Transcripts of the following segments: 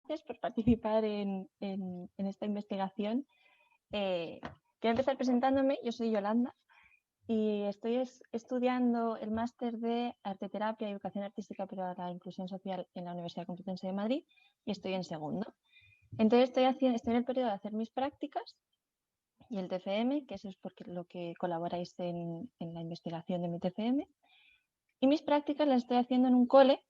gracias por participar en esta investigación. Quiero empezar presentándome. Yo soy Yolanda y estoy estudiando el máster de Arteterapia y Educación Artística para la Inclusión Social en la Universidad Complutense de Madrid y estoy en segundo. Entonces estoy en el periodo de hacer mis prácticas y el TFM, que eso es porque lo que colaboráis en la investigación de mi TFM. Y mis prácticas las estoy haciendo en un cole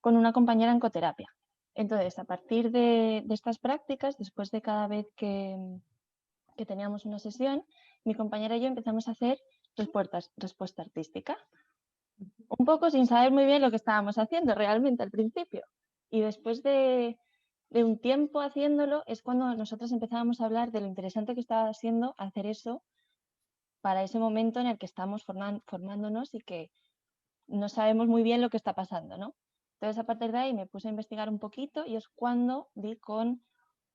con una compañera en coterapia. Entonces, a partir de estas prácticas, después de cada vez que teníamos una sesión, mi compañera y yo empezamos a hacer respuesta artística. Un poco sin saber muy bien lo que estábamos haciendo realmente al principio. Y después de un tiempo haciéndolo es cuando nosotros empezábamos a hablar de lo interesante que estaba siendo hacer eso para ese momento en el que estamos formándonos y que no sabemos muy bien lo que está pasando, ¿no? Entonces, a partir de ahí me puse a investigar un poquito y es cuando di con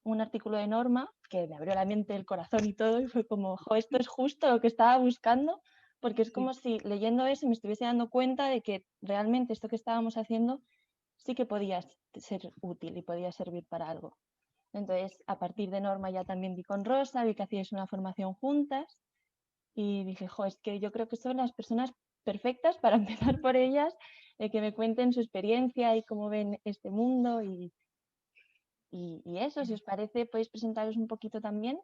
un artículo de Norma que me abrió la mente, el corazón y todo, y fue como, jo, esto es justo lo que estaba buscando, porque es como si leyendo eso me estuviese dando cuenta de que realmente esto que estábamos haciendo sí que podía ser útil y podía servir para algo. Entonces, a partir de Norma ya también di con Rosa, vi que hacíais una formación juntas y dije, jo, es que yo creo que son las personas perfectas para empezar por ellas, que me cuenten su experiencia y cómo ven este mundo y eso, si os parece, podéis presentaros un poquito también.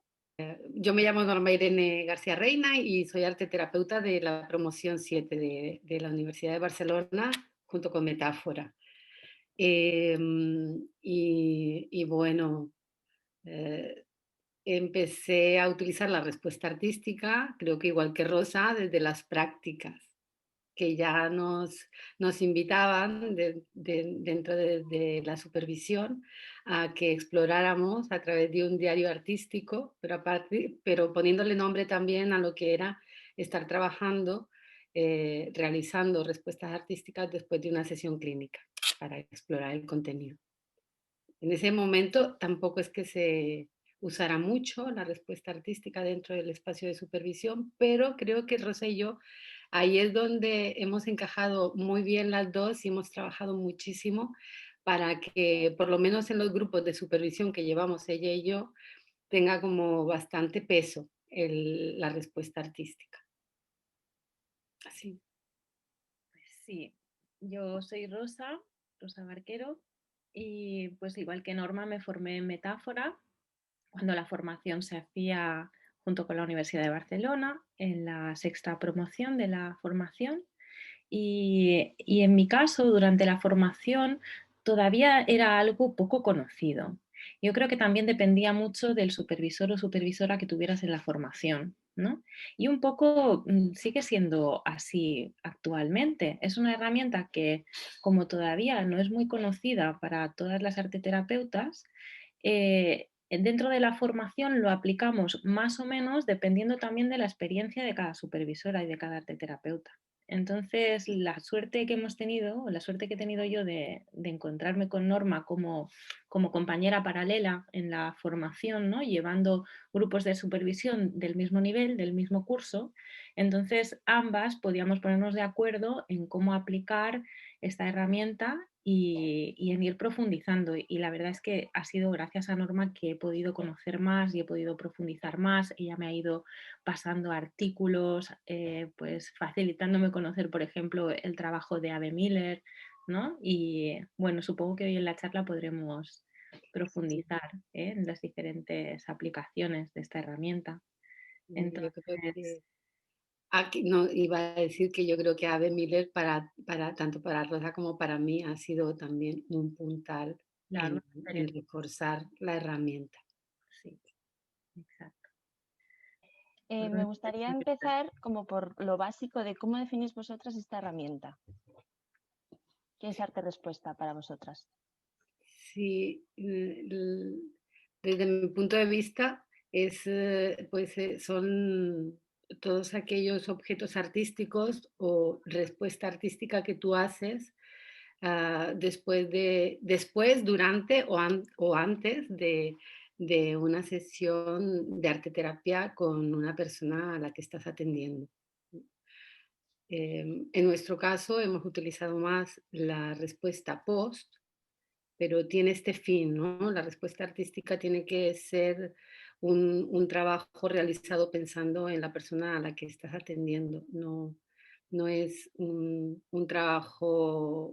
Yo me llamo Norma Irene García Reina y soy arteterapeuta de la promoción 7 de la Universidad de Barcelona junto con Metáfora. Bueno, eh, empecé a utilizar la respuesta artística, creo que igual que Rosa, desde las prácticas que ya nos invitaban dentro de la supervisión a que exploráramos a través de un diario artístico, pero poniéndole nombre también a lo que era estar trabajando, realizando respuestas artísticas después de una sesión clínica para explorar el contenido. En ese momento tampoco es que se usara mucho la respuesta artística dentro del espacio de supervisión, pero creo que Rosa y yo ahí es donde hemos encajado muy bien las dos y hemos trabajado muchísimo para que, por lo menos en los grupos de supervisión que llevamos ella y yo, tenga como bastante peso la respuesta artística. Así. Sí, yo soy Rosa Barquero, y pues igual que Norma me formé en Metáfora cuando la formación se hacía junto con la Universidad de Barcelona en la sexta promoción de la formación. Y en mi caso, durante la formación, todavía era algo poco conocido. Yo creo que también dependía mucho del supervisor o supervisora que tuvieras en la formación, ¿no? Y un poco sigue siendo así actualmente. Es una herramienta que, como todavía no es muy conocida para todas las arteterapeutas, dentro de la formación lo aplicamos más o menos dependiendo también de la experiencia de cada supervisora y de cada arteterapeuta. Entonces, la suerte que hemos tenido, o la suerte que he tenido yo de encontrarme con Norma como compañera paralela en la formación, ¿no? Llevando grupos de supervisión del mismo nivel, del mismo curso, entonces ambas podíamos ponernos de acuerdo en cómo aplicar esta herramienta y en ir profundizando. Y la verdad es que ha sido gracias a Norma que he podido conocer más y he podido profundizar más. Ella me ha ido pasando artículos, pues facilitándome conocer, por ejemplo, el trabajo de Ave Miller, ¿no? Y bueno, supongo que hoy en la charla podremos profundizar en las diferentes aplicaciones de esta herramienta. Yo creo Entonces, que aquí no, iba a decir que yo creo que Ave Miller tanto para Rosa como para mí ha sido también un puntal claro, en reforzar la herramienta. sí, exacto. Me gustaría empezar como por lo básico de cómo definís vosotras esta herramienta. ¿Qué es arte-respuesta para vosotras? Sí, desde mi punto de vista son todos aquellos objetos artísticos o respuesta artística que tú haces después, durante o antes de una sesión de arteterapia con una persona a la que estás atendiendo. En nuestro caso hemos utilizado más la respuesta post, pero tiene este fin, ¿no? La respuesta artística tiene que ser un trabajo realizado pensando en la persona a la que estás atendiendo, no es un trabajo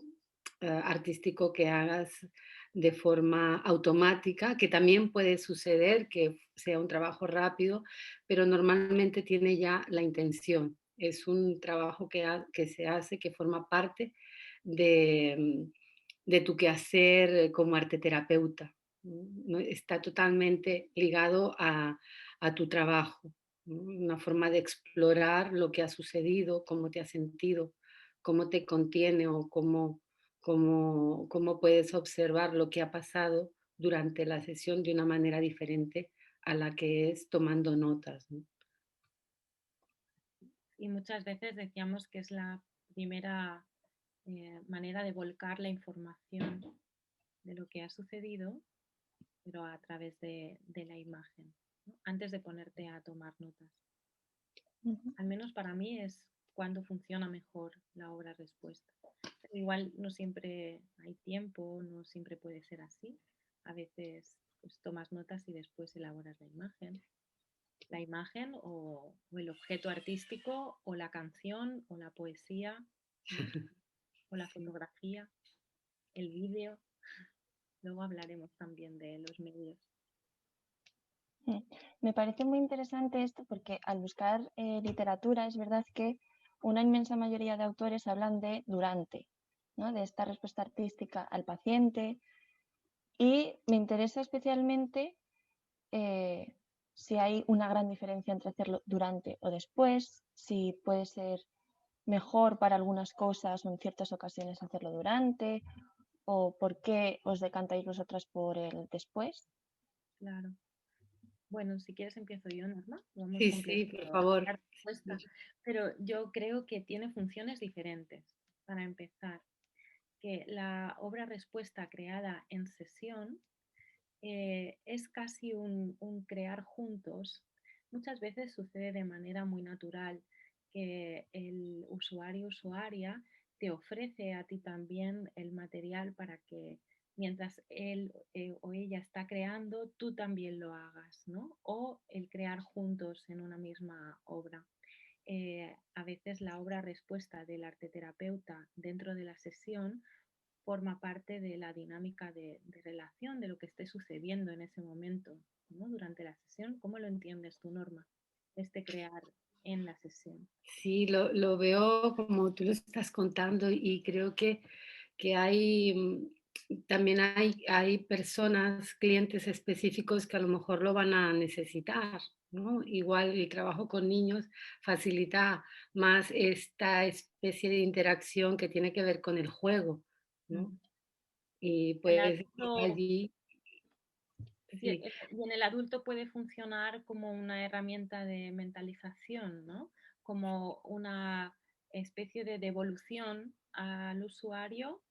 artístico que hagas de forma automática, que también puede suceder que sea un trabajo rápido, pero normalmente tiene ya la intención. Es un trabajo que se hace, que forma parte de, de tu quehacer como arteterapeuta. ¿No? Está totalmente ligado a tu trabajo, ¿no? Una forma de explorar lo que ha sucedido, cómo te has sentido, cómo te contiene o cómo puedes observar lo que ha pasado durante la sesión de una manera diferente a la que es tomando notas, ¿no? Y muchas veces decíamos que es la primera manera de volcar la información de lo que ha sucedido, pero a través de la imagen, ¿no? Antes de ponerte a tomar notas. Ujú. Al menos para mí es cuando funciona mejor la obra respuesta. Pero igual no siempre hay tiempo, no siempre puede ser así. A veces pues, tomas notas y después elaboras la imagen o el objeto artístico o la canción o la poesía, ¿no? O la fotografía, el vídeo. Luego hablaremos también de los medios. Me parece muy interesante esto porque al buscar literatura es verdad que una inmensa mayoría de autores hablan de durante, ¿no? De esta respuesta artística al paciente, y me interesa especialmente eh, si hay una gran diferencia entre hacerlo durante o después, si puede ser mejor para algunas cosas o en ciertas ocasiones hacerlo durante, o por qué os decantáis vosotras por el después. Claro. Bueno, si quieres empiezo yo, Norma. Vamos Sí, sí, completando por la favor. respuesta. Pero yo creo que tiene funciones diferentes. Para empezar, que la obra respuesta creada en sesión es casi un crear juntos. Muchas veces sucede de manera muy natural que el usuario o usuaria te ofrece a ti también el material para que mientras él o ella está creando, tú también lo hagas, ¿no? O el crear juntos en una misma obra. A veces la obra respuesta del arteterapeuta dentro de la sesión forma parte de la dinámica de relación, de lo que esté sucediendo en ese momento, ¿no? Durante la sesión. ¿Cómo lo entiendes tú, Norma? Este crear en la sesión. Sí, lo veo como tú lo estás contando y creo que hay, también hay personas, clientes específicos que a lo mejor lo van a necesitar, ¿no? Igual el trabajo con niños facilita más esta especie de interacción que tiene que ver con el juego, ¿no? Mm. Y El pues adulto, allí, sí. y en el adulto puede funcionar como una herramienta de mentalización, ¿no? Como una especie de devolución al usuario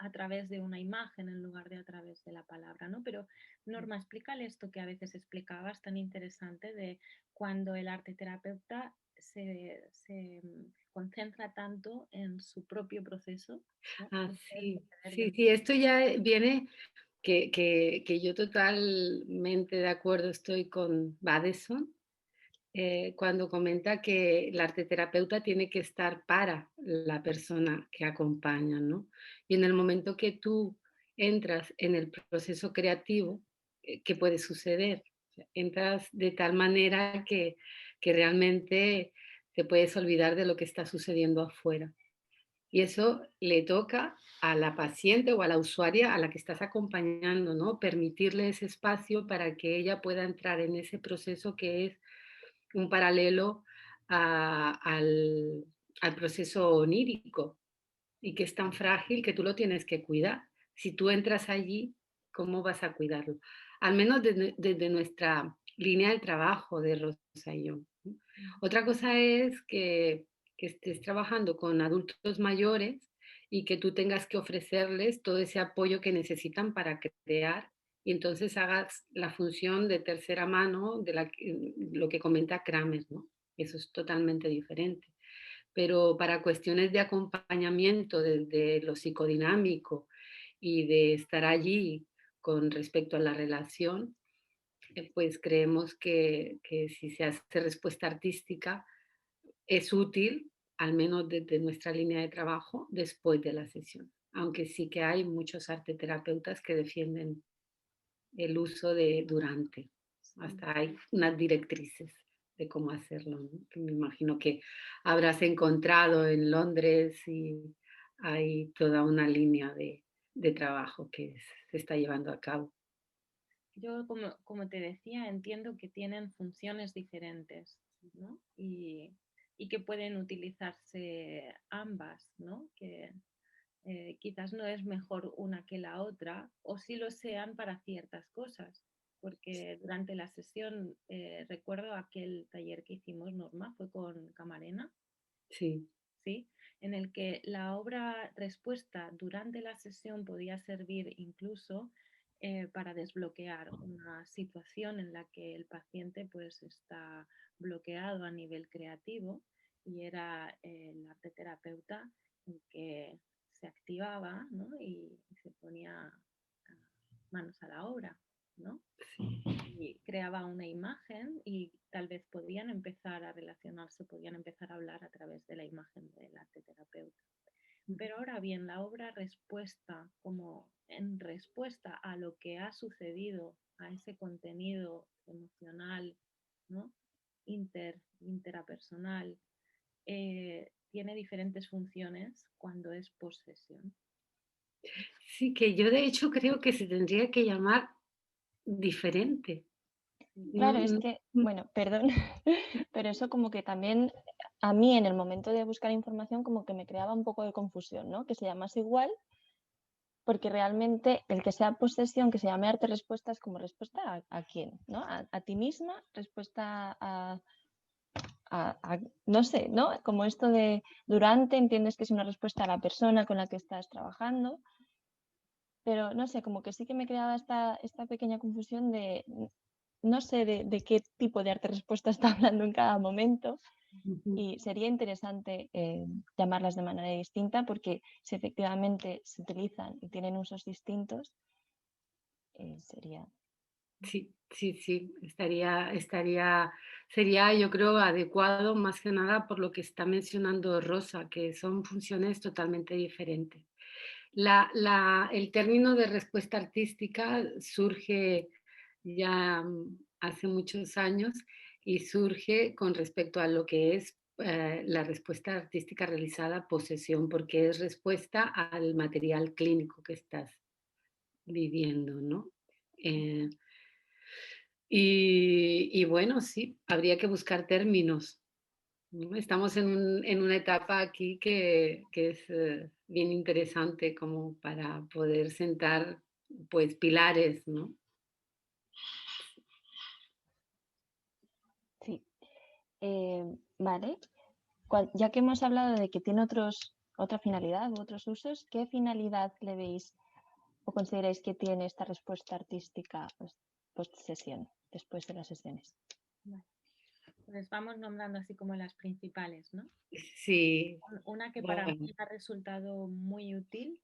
a través de una imagen en lugar de a través de la palabra, ¿no? Pero Norma, explícale esto que a veces explicabas tan interesante de cuando el arte terapeuta se concentra tanto en su propio proceso, ¿no? Ah, No puede sí, suceder sí, dentro. sí, esto ya viene que yo totalmente de acuerdo estoy con Badeson, cuando comenta que el arteterapeuta tiene que estar para la persona que acompaña, ¿no? Y en el momento que tú entras en el proceso creativo, ¿qué puede suceder? O sea, entras de tal manera que realmente te puedes olvidar de lo que está sucediendo afuera. Y eso le toca a la paciente o a la usuaria a la que estás acompañando, ¿no? Permitirle ese espacio para que ella pueda entrar en ese proceso que es un paralelo al proceso onírico y que es tan frágil que tú lo tienes que cuidar. Si tú entras allí, ¿cómo vas a cuidarlo? Al menos desde nuestra línea de trabajo de Rosa y yo. Otra cosa es que estés trabajando con adultos mayores y que tú tengas que ofrecerles todo ese apoyo que necesitan para crear y entonces hagas la función de tercera mano de lo que comenta Kramer, ¿no? Eso es totalmente diferente. Pero para cuestiones de acompañamiento desde lo psicodinámico y de estar allí con respecto a la relación, pues creemos que si se hace respuesta artística es útil, al menos desde nuestra línea de trabajo, después de la sesión. Aunque sí que hay muchos arteterapeutas que defienden el uso de durante. Hasta hay unas directrices de cómo hacerlo, ¿no? Que me imagino que habrás encontrado en Londres y hay toda una línea de trabajo que se está llevando a cabo. Yo, como te decía, entiendo que tienen funciones diferentes, ¿no? Y que pueden utilizarse ambas, ¿no? Que quizás no es mejor una que la otra, o sí lo sean para ciertas cosas. Porque durante la sesión, recuerdo aquel taller que hicimos, Norma, fue con Camarena, Sí, ¿sí? En el que la obra respuesta durante la sesión podía servir incluso para desbloquear una situación en la que el paciente pues está bloqueado a nivel creativo y era el arteterapeuta el que se activaba, ¿no? Y se ponía manos a la obra, ¿no? Y creaba una imagen y tal vez podían empezar a relacionarse, podían empezar a hablar a través de la imagen del arteterapeuta. Pero ahora bien, la obra respuesta, como en respuesta a lo que ha sucedido, a ese contenido emocional, ¿no? Interapersonal, tiene diferentes funciones cuando es posesión. sí, que yo de hecho creo que se tendría que llamar diferente. No, Claro, es que, bueno, perdón, pero eso como que también a mí en el momento de buscar información como que me creaba un poco de confusión, ¿no? Que se llamase igual, porque realmente el que sea posesión, que se llame arte respuesta es como respuesta a quién, ¿no? A ti misma, respuesta no sé, ¿no? Como esto de durante, entiendes que es una respuesta a la persona con la que estás trabajando, pero no sé, como que sí que me creaba esta pequeña confusión de no sé de qué tipo de arte respuesta está hablando en cada momento y sería interesante llamarlas de manera distinta porque si efectivamente se utilizan y tienen usos distintos, sería... sí, sí, sí, sería yo creo adecuado más que nada por lo que está mencionando Rosa, que son funciones totalmente diferentes. El término de respuesta artística surge ya hace muchos años y surge con respecto a lo que es la respuesta artística realizada posesión, porque es respuesta al material clínico que estás viviendo, ¿no? Eh, y bueno, sí, habría que buscar términos, ¿no? Estamos en una etapa aquí que es bien interesante como para poder sentar pues pilares, ¿no? Sí. Vale. Ya que hemos hablado de que tiene otra finalidad u otros usos, ¿qué finalidad le veis o consideráis que tiene esta respuesta artística post sesión, después de las sesiones? Vale. Pues vamos nombrando así como las principales, ¿no? Sí, Una que para bueno, mí ha resultado muy útil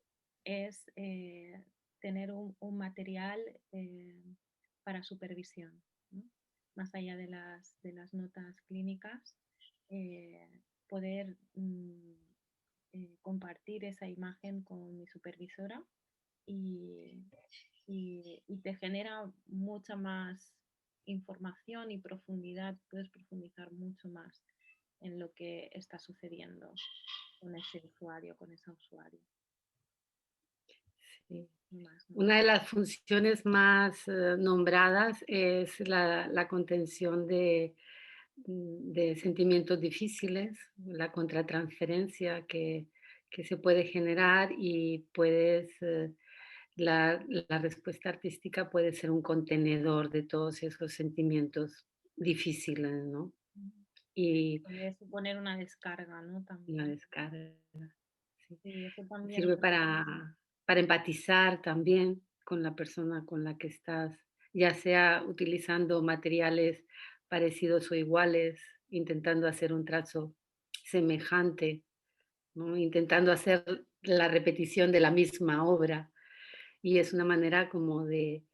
es tener un material para supervisión, ¿no? Más allá de las notas clínicas, eh, poder compartir esa imagen con mi supervisora y, y te genera mucha más información y profundidad, puedes profundizar mucho más en lo que está sucediendo con ese usuario, con esa usuaria. sí. Más, ¿no? Una de las funciones más nombradas es la contención de sentimientos difíciles, la contratransferencia que se puede generar y la respuesta artística puede ser un contenedor de todos esos sentimientos difíciles, ¿no? Y Puede suponer una descarga, ¿no? la También. descarga, sí. Sí, eso también. Sirve para empatizar también con la persona con la que estás, ya sea utilizando materiales parecidos o iguales, intentando hacer un trazo semejante, ¿no? Intentando hacer la repetición de la misma obra. y es una manera como de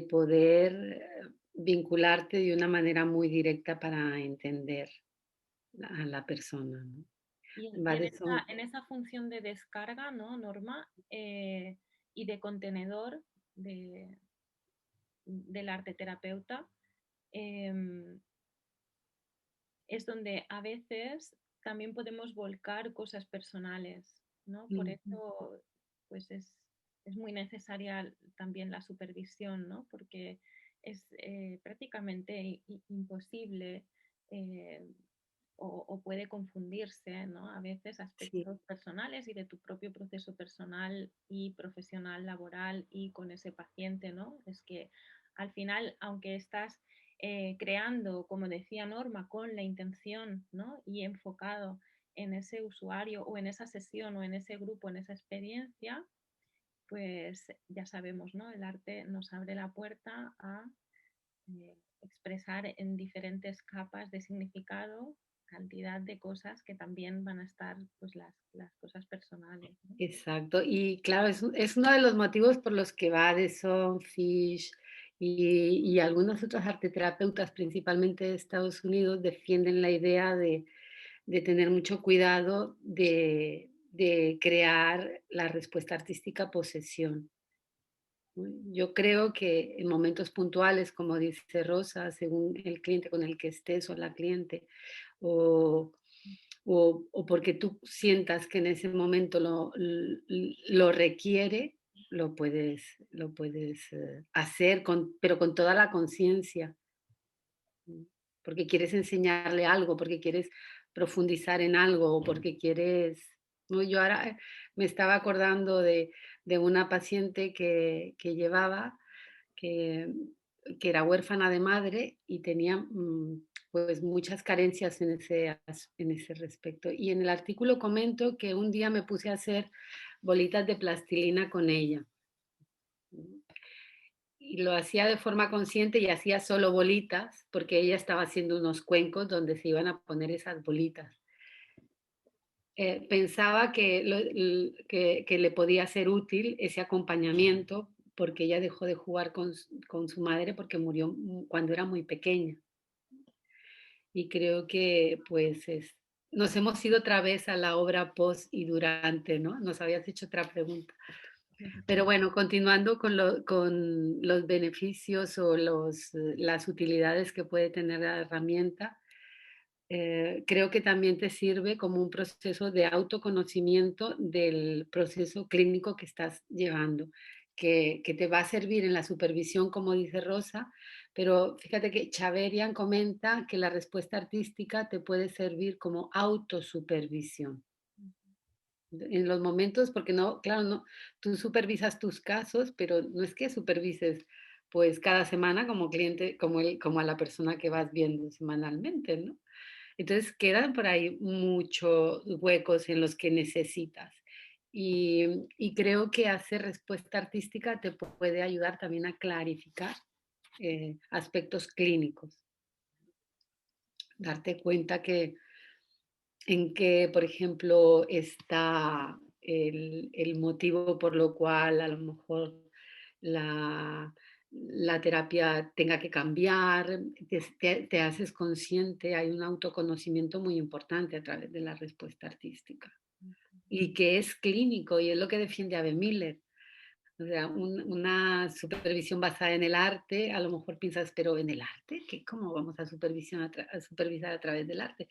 poder vincularte de una manera muy directa para entender a la persona, ¿no? Y Va de eso. en esa función de descarga, ¿no, Norma? Y de contenedor de, del arte terapeuta, em, es donde a veces también podemos volcar cosas personales, ¿no? Por Ujú. eso, pues es muy necesaria también la supervisión, ¿no? Porque es prácticamente imposible eh, o puede confundirse, ¿no? A veces Sí, aspectos personales y de tu propio proceso personal y profesional, laboral y con ese paciente, ¿no? Es que al final, aunque estás creando, como decía Norma, con la intención, ¿no? Y enfocado en ese usuario o en esa sesión o en ese grupo, en esa experiencia, pues ya sabemos, ¿no? El arte nos abre la puerta a expresar en diferentes capas de significado cantidad de cosas que también van a estar pues las cosas personales, ¿no? exacto. Y claro, es uno de los motivos por los que Badeson, Fish y algunos otros arteterapeutas, principalmente de Estados Unidos, defienden la idea de tener mucho cuidado de crear la respuesta artística posesión. ¿No? Yo creo que en momentos puntuales, como dice Rosa, según el cliente con el que estés o la cliente, o, o porque tú sientas que en ese momento lo requiere, lo puedes hacer, pero con toda la conciencia, porque quieres enseñarle algo, porque quieres profundizar en algo o porque quieres... ¿no? Yo ahora me estaba acordando de una paciente que llevaba, que, que era huérfana de madre y tenía pues muchas carencias en ese respecto. Y en el artículo comento que un día me puse a hacer bolitas de plastilina con ella. Y lo hacía de forma consciente y hacía solo bolitas, porque ella estaba haciendo unos cuencos donde se iban a poner esas bolitas. Pensaba que le podía ser útil ese acompañamiento porque ella dejó de jugar con su madre porque murió cuando era muy pequeña. Y creo que pues nos hemos ido otra vez a la obra post y durante, ¿no? Nos habías hecho otra pregunta. Pero bueno, continuando con los beneficios o las utilidades que puede tener la herramienta, creo que también te sirve como un proceso de autoconocimiento del proceso clínico que estás llevando, que te va a servir en la supervisión, como dice Rosa, pero fíjate que Chaverian comenta que la respuesta artística te puede servir como autosupervisión en los momentos, porque no, claro, no, tú supervisas tus casos, pero no es que supervises pues cada semana como cliente, como a la persona que vas viendo semanalmente, ¿no? Entonces quedan por ahí muchos huecos en los que necesitas. Y creo que hacer respuesta artística te puede ayudar también a clarificar aspectos clínicos, darte cuenta que en qué, por ejemplo, está el motivo por lo cual a lo mejor la terapia tenga que cambiar, te haces consciente, hay un autoconocimiento muy importante a través de la respuesta artística y que es clínico y es lo que defiende Ave Miller. O sea, una supervisión basada en el arte, a lo mejor piensas, pero en el arte, ¿cómo vamos a, a supervisar a través del arte?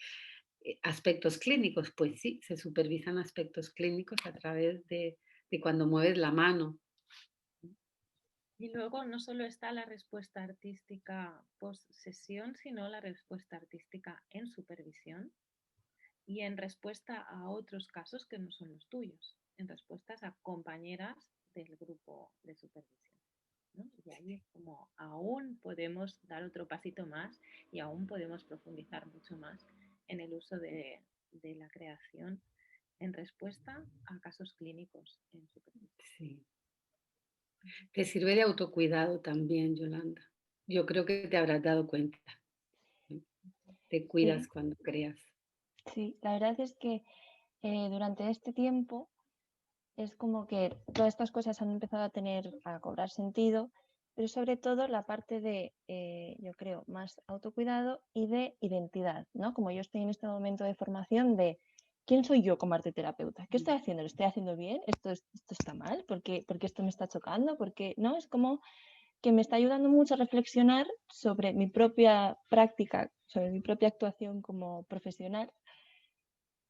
Aspectos clínicos, pues sí, se supervisan aspectos clínicos a través de cuando mueves la mano. Y luego no solo está la respuesta artística post sesión, sino la respuesta artística en supervisión y en respuesta a otros casos que no son los tuyos, en respuestas a compañeras del grupo de supervisión, ¿no? Y ahí es como aún podemos dar otro pasito más y aún podemos profundizar mucho más en el uso de la creación en respuesta a casos clínicos en supervisión. Sí. Te sirve de autocuidado también, Yolanda. Yo creo que te habrás dado cuenta. Te cuidas Sí, cuando creas. sí, la verdad es que durante este tiempo es como que todas estas cosas han empezado a cobrar sentido, pero sobre todo la parte de, yo creo, más autocuidado y de identidad, ¿no? Como yo estoy en este momento de formación de quién soy yo como arteterapeuta, qué estoy haciendo, lo estoy haciendo bien, esto está mal, porque esto me está chocando, porque no, es como que me está ayudando mucho a reflexionar sobre mi propia práctica, sobre mi propia actuación como profesional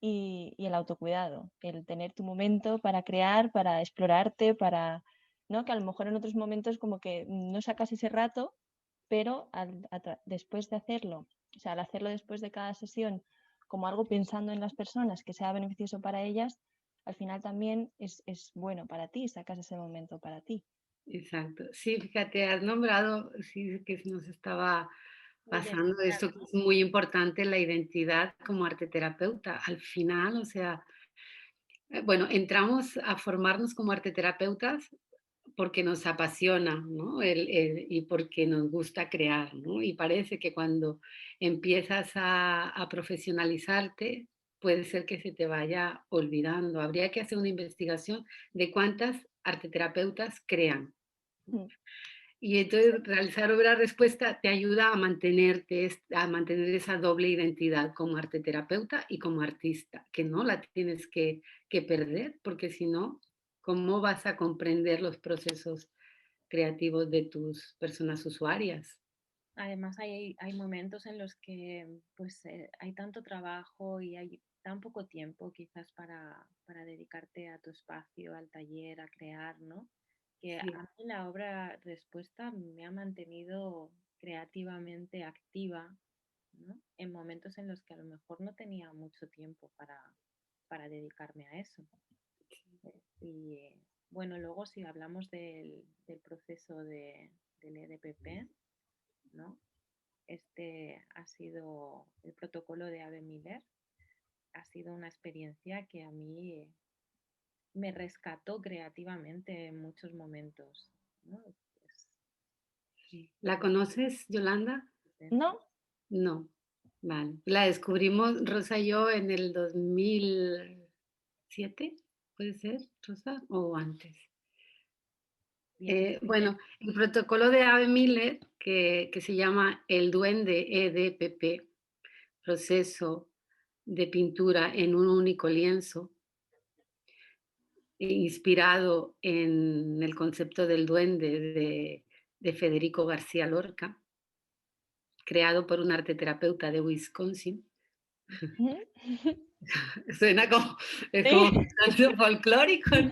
y el autocuidado, el tener tu momento para crear, para explorarte, para, ¿no? Que a lo mejor en otros momentos como que no sacas ese rato, pero después de hacerlo, o sea, al hacerlo después de cada sesión como algo pensando en las personas, que sea beneficioso para ellas, al final también es bueno para ti, sacas ese momento para ti. Exacto. Sí, fíjate, has nombrado, sí, que nos estaba pasando Identidad, esto que ¿no? es muy importante, la identidad como arteterapeuta. Al final, o sea, bueno, entramos a formarnos como arteterapeutas porque nos apasiona, ¿no? Y porque nos gusta crear, ¿no? Y parece que cuando empiezas a profesionalizarte, puede ser que se te vaya olvidando. Habría que hacer una investigación de cuántas arteterapeutas crean. Mm. Y entonces realizar obra respuesta te ayuda a mantenerte, a mantener esa doble identidad como arteterapeuta y como artista, que no la tienes que perder, porque si no, ¿cómo vas a comprender los procesos creativos de tus personas usuarias? Además, hay momentos en los que pues, hay tanto trabajo y hay tan poco tiempo quizás para dedicarte a tu espacio, al taller, a crear, ¿no? Que a Sí, mí la obra respuesta me ha mantenido creativamente activa, ¿no? En momentos en los que a lo mejor no tenía mucho tiempo para dedicarme a eso. Y bueno, luego si hablamos del proceso del EDPP, ¿no? Este ha sido el protocolo de Ave Miller, ha sido una experiencia que a mí me rescató creativamente en muchos momentos, ¿no? Pues, sí. ¿La conoces, Yolanda? ¿No? No. Vale. La descubrimos Rosa y yo en el 2007, ¿puede ser, Rosa? ¿O antes? bien, Bueno, el protocolo de Ave Miller, que se llama el Duende EDPP, proceso de pintura en un único lienzo, inspirado en el concepto del duende de Federico García Lorca, creado por un arteterapeuta de Wisconsin. Suena como, es como Sí. canto folclórico, ¿no?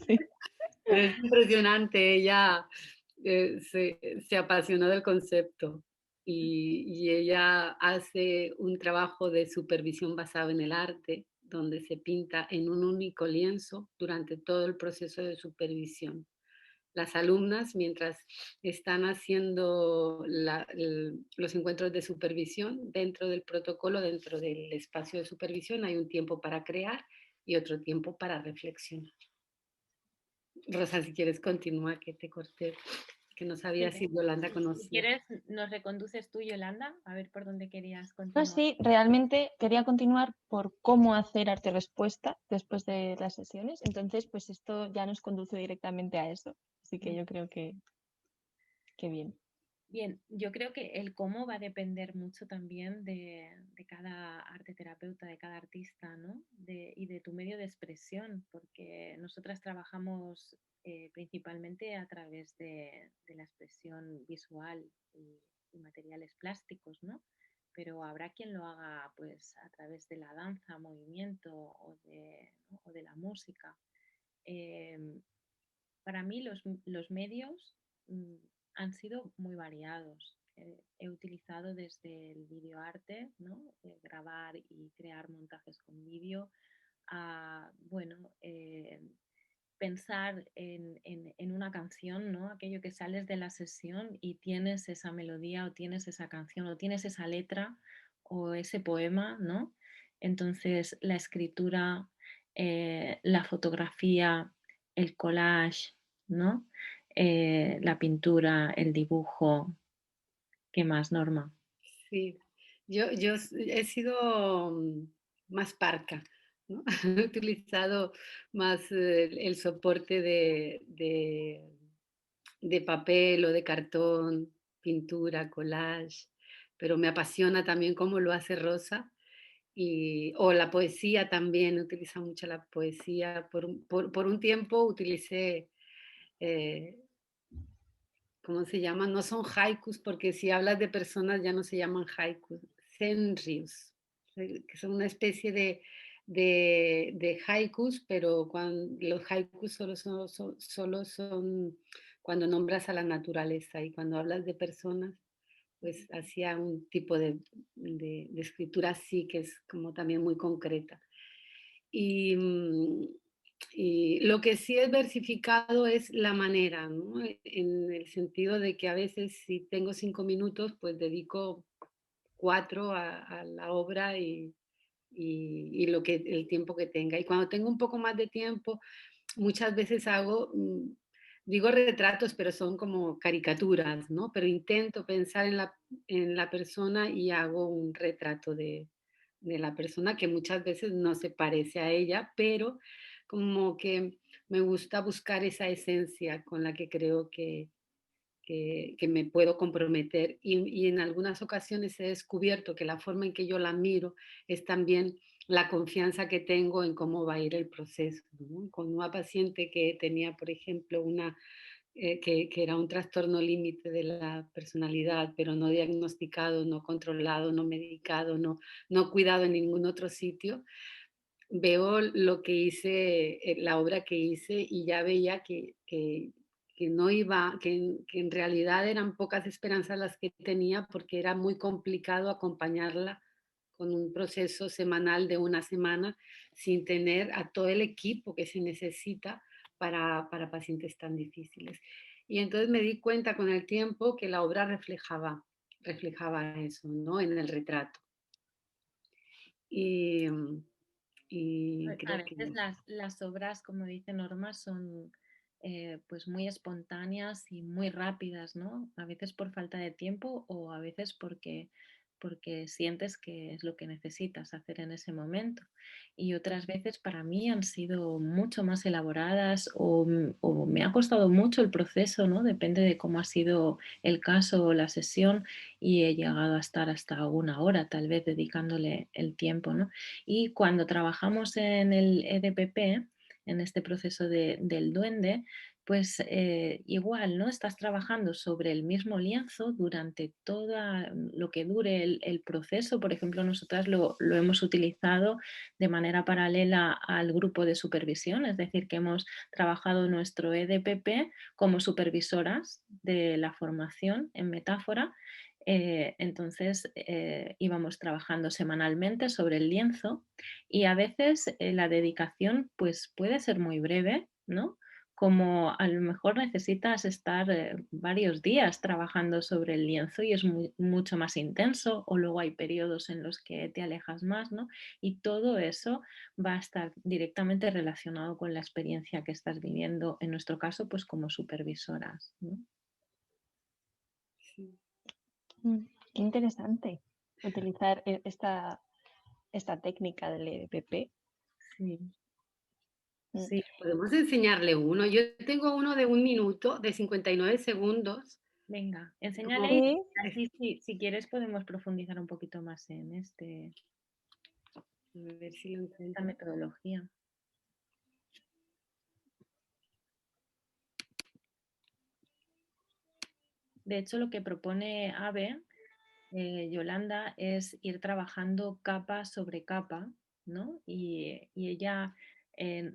Sí. Pero es impresionante, ella se apasionó del concepto y ella hace un trabajo de supervisión basado en el arte, donde se pinta en un único lienzo durante todo el proceso de supervisión. Las alumnas, mientras están haciendo los encuentros de supervisión, dentro del protocolo, dentro del espacio de supervisión, hay un tiempo para crear y otro tiempo para reflexionar. Rosa, si quieres continúa, que te corté, que no sabía sí. si Yolanda Si conocía. quieres, nos reconduces tú, Yolanda, a ver por dónde querías No, continuar. sí, realmente quería continuar por cómo hacer arte respuesta después de las sesiones. Entonces, pues esto ya nos conduce directamente a eso. Así que yo creo que bien. Bien, yo creo que el cómo va a depender mucho también de cada arte terapeuta, de cada artista, ¿no? Y de tu medio de expresión, porque nosotras trabajamos principalmente a través de la expresión visual y materiales plásticos, ¿no? Pero habrá quien lo haga pues a través de la danza, movimiento ¿no? o de la música. Em, para mí los medios mm, han sido muy variados. He utilizado desde el videoarte, ¿no? Grabar y crear montajes con vídeo, a, bueno, pensar en una canción, ¿no? Aquello que sales de la sesión y tienes esa melodía o tienes esa canción o tienes esa letra o ese poema, ¿no? Entonces la escritura, la fotografía, el collage, ¿no? La pintura, el dibujo, ¿qué más, Norma? Sí, yo he sido más parca. ¿no? He utilizado más el soporte de papel o de cartón, pintura, collage, pero me apasiona también cómo lo hace Rosa. O la poesía también, utiliza mucho la poesía. Por un tiempo utilicé, eh, ¿cómo se llaman? No son haikus, porque si hablas de personas ya no se llaman haikus, senryus, que son una especie de haikus, pero los haikus solo son cuando nombras a la naturaleza, y cuando hablas de personas, pues hacía un tipo de escritura así, que es como también muy concreta. Y, y lo que sí es versificado es la manera, ¿no? En el sentido de que a veces si tengo 5 minutos, pues dedico 4 a la obra y el tiempo que tenga. Y cuando tengo un poco más de tiempo, muchas veces digo retratos, pero son como caricaturas, ¿no? Pero intento pensar en la persona y hago un retrato de la persona que muchas veces no se parece a ella, pero como que me gusta buscar esa esencia con la que creo que me puedo comprometer. Y en algunas ocasiones he descubierto que la forma en que yo la miro es también la confianza que tengo en cómo va a ir el proceso, ¿no? Con una paciente que tenía, por ejemplo, que era un trastorno límite de la personalidad, pero no diagnosticado, no controlado, no medicado, no cuidado en ningún otro sitio, veo lo que hice, la obra que hice, y ya veía que no iba, que en realidad eran pocas esperanzas las que tenía, porque era muy complicado acompañarla con un proceso semanal de una semana sin tener a todo el equipo que se necesita para pacientes tan difíciles. Y entonces me di cuenta con el tiempo que la obra reflejaba eso, ¿no? En el retrato. Y, y A creo que veces las obras, como dice Norma, son pues muy espontáneas y muy rápidas, ¿no? A veces por falta de tiempo o a veces porque sientes que es lo que necesitas hacer en ese momento. Y otras veces para mí han sido mucho más elaboradas o me ha costado mucho el proceso, ¿no? Depende de cómo ha sido el caso o la sesión, y he llegado a estar hasta 1 hora tal vez dedicándole el tiempo, ¿no? Y cuando trabajamos en el EDPP, en este proceso del duende, pues igual, ¿no? Estás trabajando sobre el mismo lienzo durante todo lo que dure el proceso. Por ejemplo, nosotras lo hemos utilizado de manera paralela al grupo de supervisión, es decir, que hemos trabajado nuestro EDPP como supervisoras de la formación en metáfora. Entonces íbamos trabajando semanalmente sobre el lienzo, y a veces la dedicación pues puede ser muy breve, ¿no? Como a lo mejor necesitas estar varios días trabajando sobre el lienzo y es mucho más intenso, o luego hay periodos en los que te alejas más, ¿no? Y todo eso va a estar directamente relacionado con la experiencia que estás viviendo, en nuestro caso pues como supervisoras, ¿no? sí. Qué interesante utilizar esta técnica del EDPP. Sí, Mm. sí. Podemos enseñarle uno. Yo tengo uno de 1 minuto, de 59 segundos. Venga, enséñale, y Sí, así si quieres podemos profundizar un poquito más en A ver si lo esta encuentro. metodología. De hecho, lo que propone AVE, Yolanda, es ir trabajando capa sobre capa, ¿no? Y ella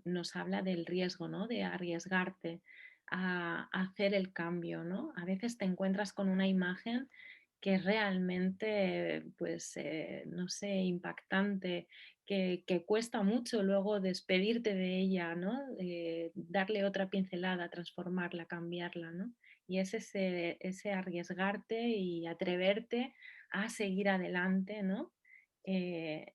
nos habla del riesgo, ¿no? De arriesgarte a hacer el cambio, ¿no? A veces te encuentras con una imagen que es realmente, pues, no sé, impactante, que cuesta mucho luego despedirte de ella, ¿no? Darle otra pincelada, transformarla, cambiarla, ¿no? Y es ese arriesgarte y atreverte a seguir adelante, ¿no? Eh,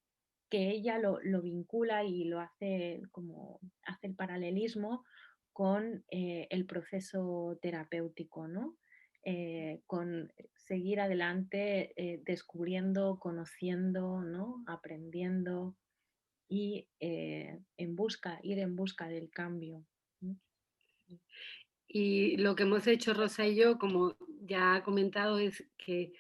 que ella lo vincula y lo hace como hace el paralelismo con el proceso terapéutico, ¿no? Con seguir adelante, descubriendo, conociendo, ¿no? Aprendiendo. y ir en busca del cambio. Y lo que hemos hecho Rosa y yo, como ya ha comentado, es que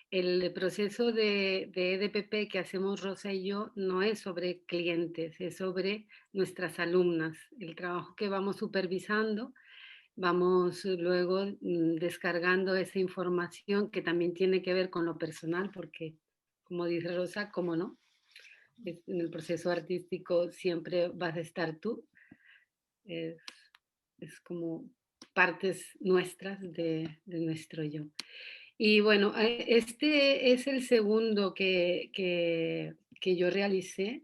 el proceso de EDPP que hacemos Rosa y yo no es sobre clientes, es sobre nuestras alumnas. El trabajo que vamos supervisando, vamos luego descargando esa información que también tiene que ver con lo personal, porque como dice Rosa, ¿cómo no? En el proceso artístico siempre vas a estar tú. Es como partes nuestras de nuestro yo. Y bueno, este es el segundo que yo realicé.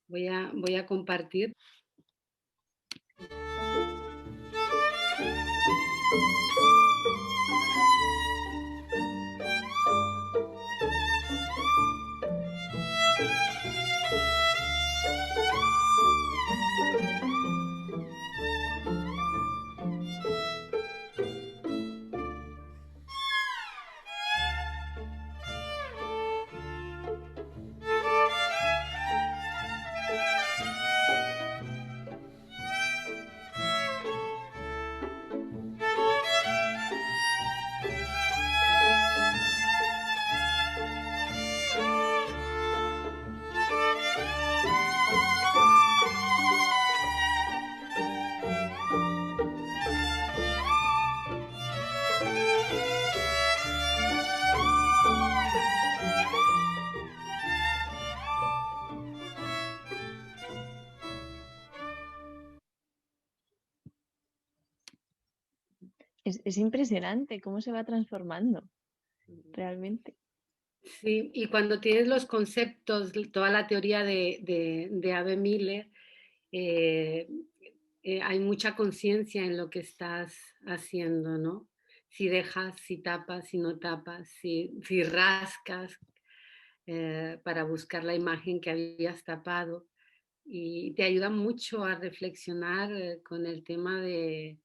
Voy a compartir. Es impresionante cómo se va transformando realmente. Sí, y cuando tienes los conceptos, toda la teoría de Ave Miller, hay mucha conciencia en lo que estás haciendo, ¿no? Si dejas, si tapas, si no tapas, si rascas para buscar la imagen que habías tapado. Y te ayuda mucho a reflexionar con el tema de,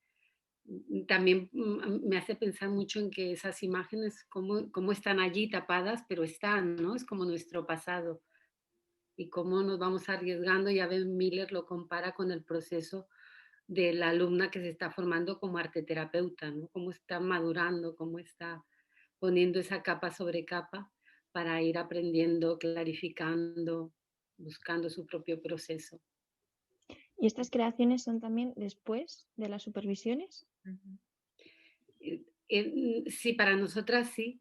también me hace pensar mucho en que esas imágenes, cómo están allí tapadas, pero están, ¿no? Es como nuestro pasado y cómo nos vamos arriesgando. Y Ben Miller lo compara con el proceso de la alumna que se está formando como arteterapeuta, ¿no? Cómo está madurando, cómo está poniendo esa capa sobre capa para ir aprendiendo, clarificando, buscando su propio proceso. ¿Y estas creaciones son también después de las supervisiones? Sí, para nosotras sí,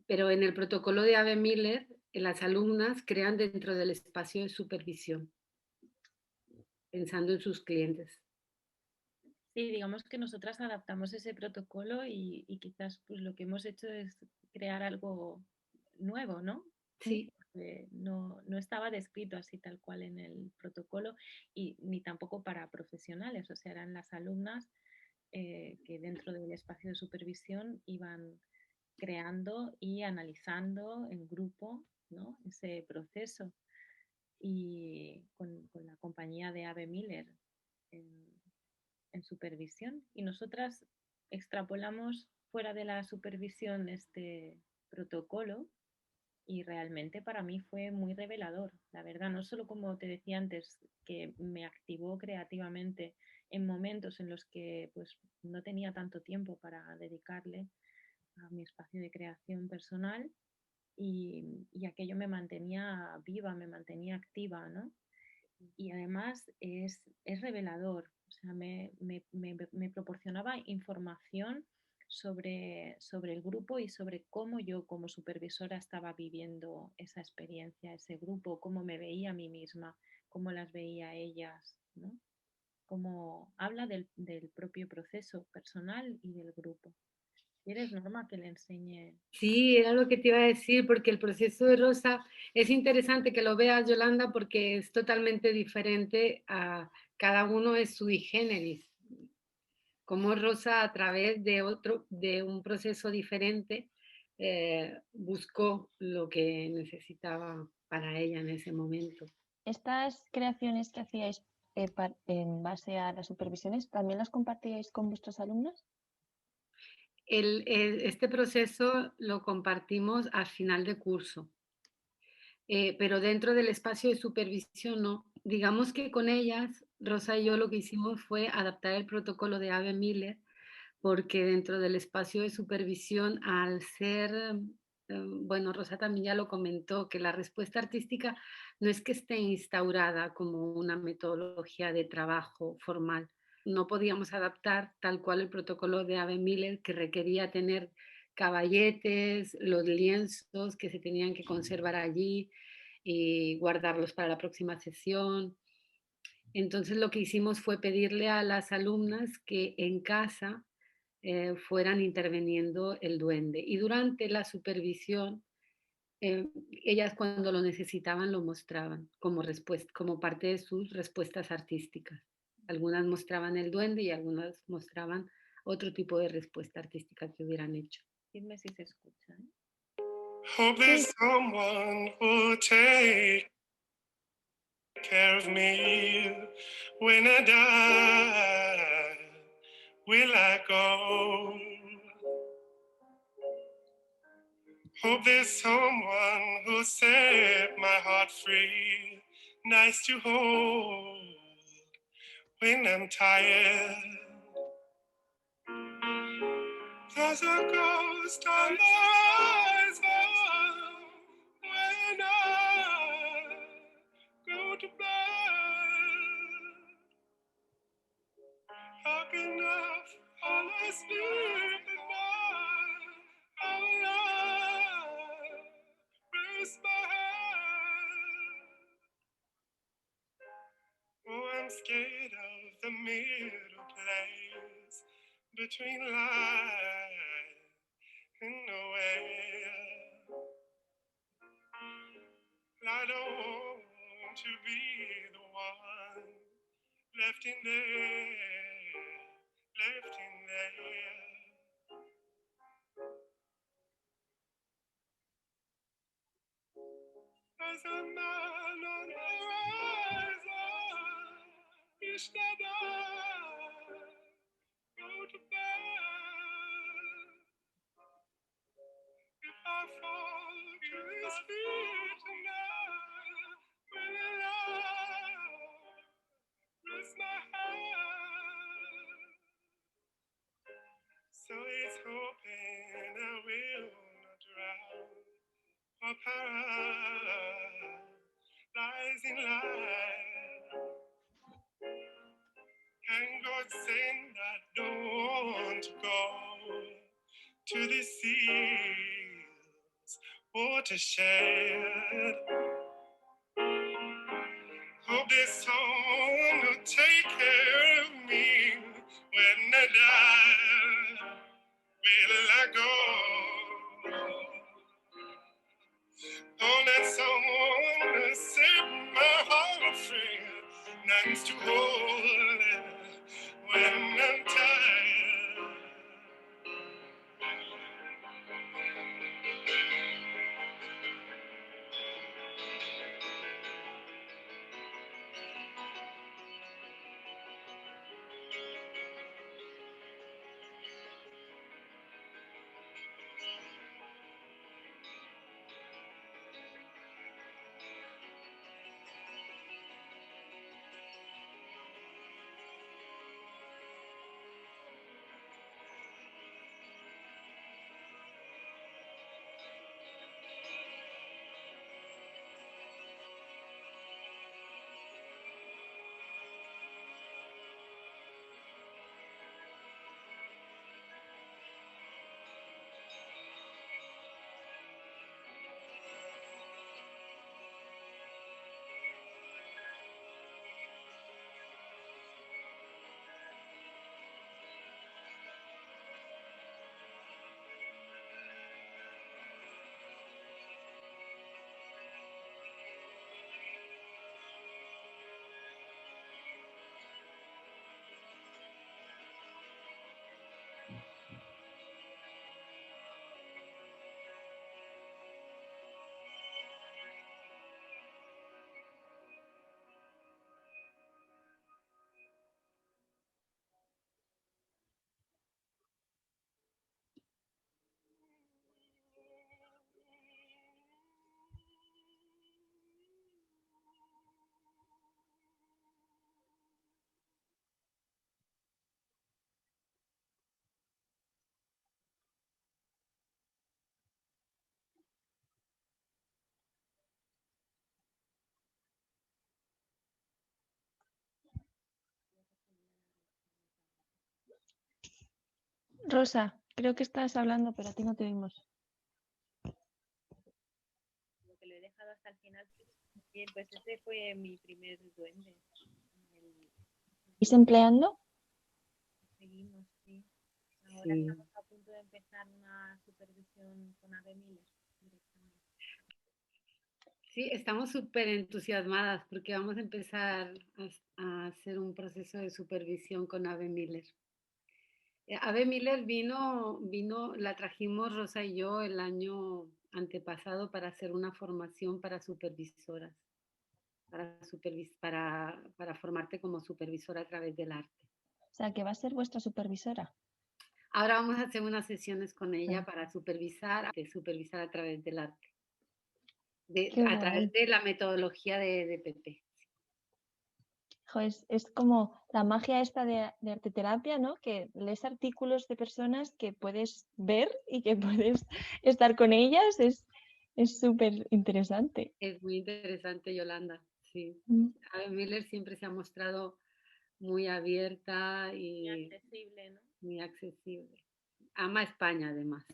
pero en el protocolo de Ave Miller, las alumnas crean dentro del espacio de supervisión, pensando en sus clientes. Sí, digamos que nosotras adaptamos ese protocolo y quizás pues lo que hemos hecho es crear algo nuevo, ¿no? Sí. No estaba descrito así tal cual en el protocolo y ni tampoco para profesionales, o sea, eran las alumnas que dentro del espacio de supervisión iban creando y analizando en grupo, ¿no? Ese proceso y con la compañía de Ave Miller en supervisión. Y nosotras extrapolamos fuera de la supervisión este protocolo y realmente para mí fue muy revelador, la verdad, no solo como te decía antes, que me activó creativamente en momentos en los que pues no tenía tanto tiempo para dedicarle a mi espacio de creación personal y aquello me mantenía viva, me mantenía activa, ¿no? Y además es revelador, o sea, me proporcionaba información sobre el grupo y sobre cómo yo como supervisora estaba viviendo esa experiencia, ese grupo, cómo me veía a mí misma, cómo las veía a ellas, ¿no? Cómo habla del propio proceso personal y del grupo. ¿Quieres, Norma, que le enseñe? Sí, era lo que te iba a decir, porque el proceso de Rosa es interesante que lo veas, Yolanda, porque es totalmente diferente a cada uno es sui generis. Como Rosa, a través de un proceso diferente, buscó lo que necesitaba para ella en ese momento. ¿Estas creaciones que hacíais en base a las supervisiones, también las compartíais con vuestros alumnos? Este proceso lo compartimos al final de curso. pero dentro del espacio de supervisión no. Digamos que con ellas, Rosa y yo lo que hicimos fue adaptar el protocolo de Ave Miller, porque dentro del espacio de supervisión, al ser, bueno, Rosa también ya lo comentó, que la respuesta artística no es que esté instaurada como una metodología de trabajo formal. No podíamos adaptar tal cual el protocolo de Ave Miller, que requería tener caballetes, los lienzos que se tenían que conservar allí y guardarlos para la próxima sesión. Entonces lo que hicimos fue pedirle a las alumnas que en casa fueran interviniendo el duende. Y durante la supervisión, ellas cuando lo necesitaban lo mostraban como, respuesta, como parte de sus respuestas artísticas. Algunas mostraban el duende y algunas mostraban otro tipo de respuesta artística que hubieran hecho. Dime si se escucha. Hope there's someone who'll take care of me when I die. Will I go? Hope there's someone who'll set my heart free, nice to hold when I'm tired. There's a ghost on the horizon when I go to bed. How can I fall asleep at night? How will I rest my head? Oh, I'm scared of the middle place between life and nowhere. I don't want to be the one left in there, left in there. There's a man on the horizon, wish that I go to bed. If I fall to his feet tonight, will I rest my head? So he's hoping I will not drown or paralyze in life. And God send I don't want to go to the seas, watershed. Hope there's someone who'll take care of me when I die. Will I go? Oh, let someone who'll set my heart free, nice to hold when I'm tired. Rosa, creo que estás hablando, pero a ti no te oímos. Lo que lo he dejado hasta el final. Bien, pues ese fue mi primer duende. ¿Estás empleando? Seguimos, sí. Ahora Sí. estamos a punto de empezar una supervisión con Ave Miller directamente. Sí, estamos súper entusiasmadas porque vamos a empezar a hacer un proceso de supervisión con Ave Miller. Ave Miller la trajimos Rosa y yo el año antepasado para hacer una formación para supervisoras, para formarte como supervisora a través del arte. O sea, que va a ser vuestra supervisora. Ahora vamos a hacer unas sesiones con ella para supervisar a través del arte, Qué a través guay. de la metodología de Pepe. Jo, es como la magia esta de arteterapia, ¿no? Que lees artículos de personas que puedes ver y que puedes estar con ellas. Es súper interesante. Es muy interesante, Yolanda. Sí. Mm. Ave Miller siempre se ha mostrado muy abierta Muy y accesible, ¿no? muy accesible. Ama España, además.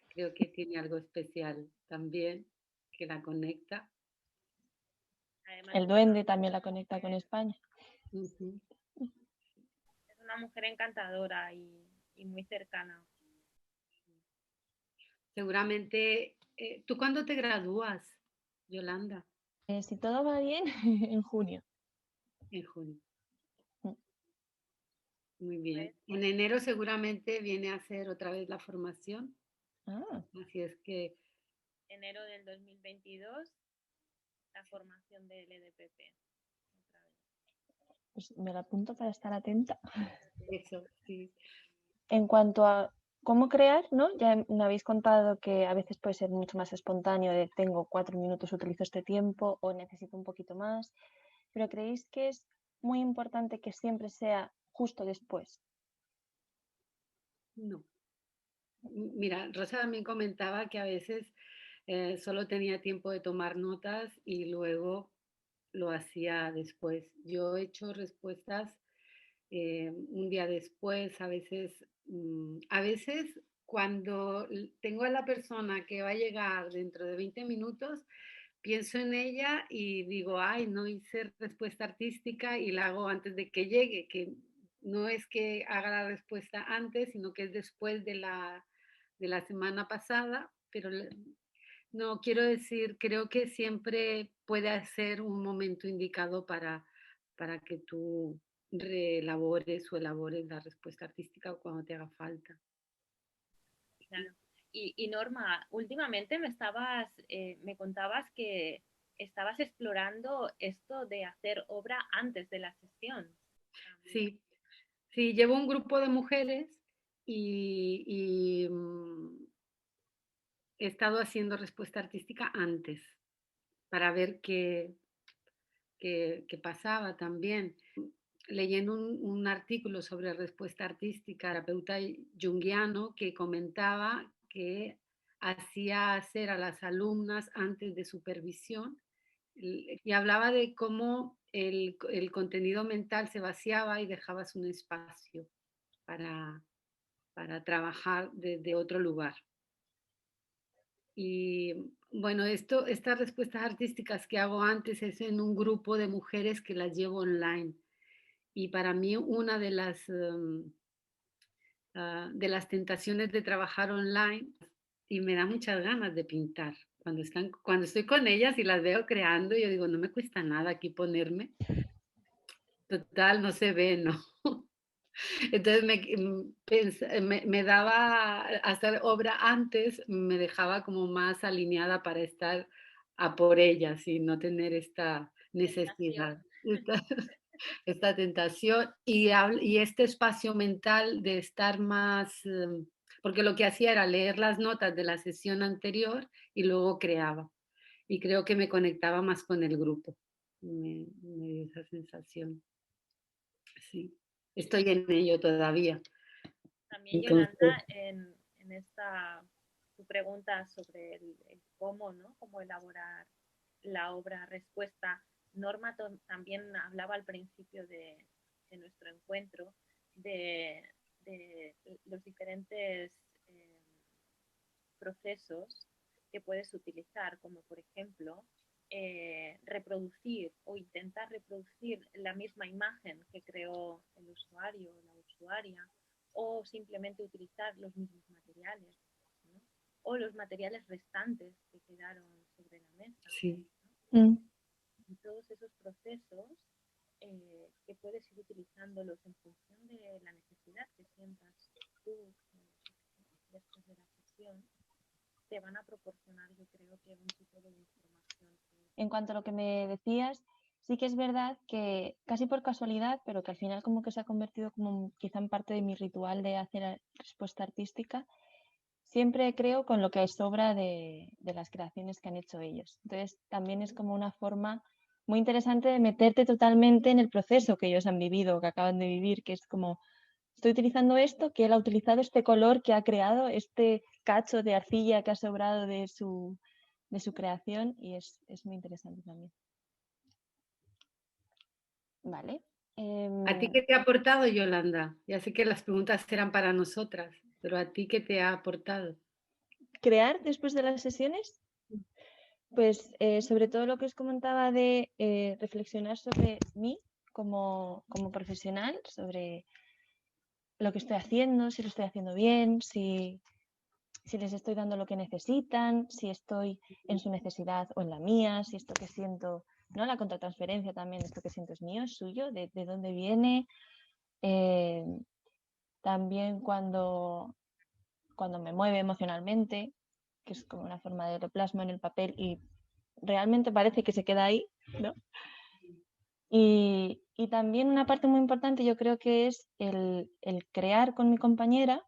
Creo que tiene algo especial también que la conecta. Además, El duende también la conecta con España. Ujú. es una mujer encantadora y muy cercana. Seguramente, ¿tú cuándo te gradúas, Yolanda? Si todo va bien, en junio. En junio. Mm. Muy bien. En enero seguramente viene a hacer otra vez la formación. Ah, Así es que Enero del 2022, la formación del EDPP. Otra vez. pues me la apunto para estar atenta. eso, sí. En cuanto a cómo crear, ¿no? Ya me habéis contado que a veces puede ser mucho más espontáneo de tengo 4 minutos, utilizo este tiempo o necesito un poquito más, pero ¿creéis que es muy importante que siempre sea justo después? No. Mira, Rosa también comentaba que a veces solo tenía tiempo de tomar notas y luego lo hacía después. Yo he hecho respuestas un día después, a veces cuando tengo a la persona que va a llegar dentro de 20 minutos, pienso en ella y digo, ay, no hice respuesta artística y la hago antes de que llegue, que no es que haga la respuesta antes, sino que es después de la semana pasada, pero no quiero decir, creo que siempre puede ser un momento indicado para que tú reelabores o elabores la respuesta artística cuando te haga falta. Claro. Y Norma, últimamente me contabas que estabas explorando esto de hacer obra antes de la sesión. Sí, sí, llevo un grupo de mujeres y he estado haciendo respuesta artística antes para ver qué pasaba también. Leyendo un artículo sobre respuesta artística, terapeuta junguiano, que comentaba que hacía hacer a las alumnas antes de supervisión y hablaba de cómo el contenido mental se vaciaba y dejabas un espacio para, para trabajar desde otro lugar. Y bueno, estas respuestas artísticas que hago antes es en un grupo de mujeres que las llevo online. Y para mí una de las tentaciones de trabajar online, y me da muchas ganas de pintar. Cuando estoy con ellas y las veo creando, yo digo, no me cuesta nada aquí ponerme. Total, no se ve, ¿no? Entonces me daba, hacer obra antes, me dejaba como más alineada para estar a por ellas y no tener esta necesidad, esta tentación y este espacio mental de estar más, porque lo que hacía era leer las notas de la sesión anterior y luego creaba. Y creo que me conectaba más con el grupo. Me dio esa sensación. Sí, estoy en ello todavía. También, Entonces, Yolanda, en esta tu pregunta sobre el cómo, ¿no? Cómo elaborar la obra respuesta. Norma también hablaba al principio de nuestro encuentro de de los diferentes procesos que puedes utilizar, como por ejemplo reproducir o intentar reproducir la misma imagen que creó el usuario o la usuaria, o simplemente utilizar los mismos materiales, ¿no? O los materiales restantes que quedaron sobre la mesa. Sí. ¿No? Y todos esos procesos que puedes ir utilizándolos en función de la necesidad que sientas tú después de la sesión, te van a proporcionar, yo creo, que un tipo de información. En cuanto a lo que me decías, sí que es verdad que casi por casualidad, pero que al final como que se ha convertido como quizá en parte de mi ritual de hacer respuesta artística, siempre creo con lo que sobra de las creaciones que han hecho ellos. Entonces también es como una forma muy interesante de meterte totalmente en el proceso que ellos han vivido, que acaban de vivir, que es como, estoy utilizando esto, que él ha utilizado este color que ha creado, este cacho de arcilla que ha sobrado de su creación, y es muy interesante también. Vale. ¿A ti qué te ha aportado, Yolanda? Ya sé que las preguntas eran para nosotras, pero ¿a ti qué te ha aportado? ¿Crear después de las sesiones? Pues sobre todo lo que os comentaba de reflexionar sobre mí como profesional, sobre lo que estoy haciendo, si lo estoy haciendo bien, si les estoy dando lo que necesitan, si estoy en su necesidad o en la mía, si esto que siento, ¿no? La contratransferencia también, esto que siento es mío, es suyo, de dónde viene. También cuando me mueve emocionalmente, que es como una forma de lo plasmo en el papel y realmente parece que se queda ahí, ¿no? Y también una parte muy importante yo creo que es el crear con mi compañera,